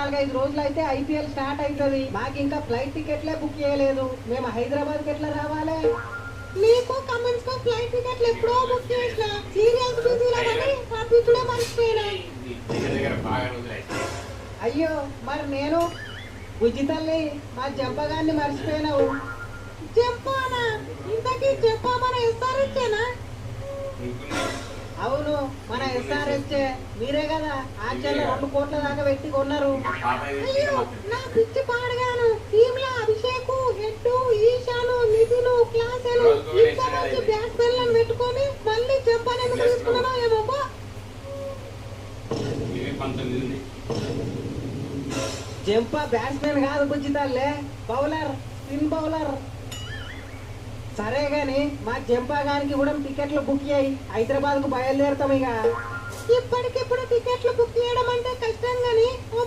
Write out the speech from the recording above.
4-5 రోజులు అయితే IPL start అవుతుంది. మాకు ఇంకా ఫ్లైట్ టికెట్లే బుక్ చేయలేదు. మేము హైదరాబాద్కి ఎట్లా రావాలి? నీకు కమెంట్స్ తో ఫ్లైట్ టికెట్లు ఎప్పుడో బుక్ చేసిన సీరియల్స్ బిజీలో కానీ పంపించడే మర్చిపోయినా. అయ్యో మరి నేను బుజ్జి తల్లి మా జంపగాన్ని మర్చిపోయినావు. చెప్పానా ఇంతకీ చెప్పామని ఇస్తారిచ్చేనా? అవును మన ఎస్ఆర్ఎస్ మీరే కదా యాక్చువల్గా 2 కోట్ల దాకా పెట్టి కొన్నారు. అయ్యో నా పిచ్చి పాడగాను. టీమ్ లో అభిషేక్, హెడ్డు, ఈశాను, నితిను, క్లాసెలు ఇంత మంచి బ్యాట్స్మెన్లను పెట్టుకొని మళ్ళీ చెప్పాను ఎందుకు తీసుకున్నానో ఏమో. జంప బ్యాట్స్మెన్ కాదు బుజ్జి తల్లే, బౌలర్, స్పిన్ బౌలర్. సరే గాని మా జంపా గానికి కూడా టికెట్లు బుక్ చేయి, హైదరాబాద్ కు బయలుదేరుతాం. ఇక ఇప్పటికిప్పుడు టికెట్లు బుక్ చేయడం అంటే కష్టం గాని ఓ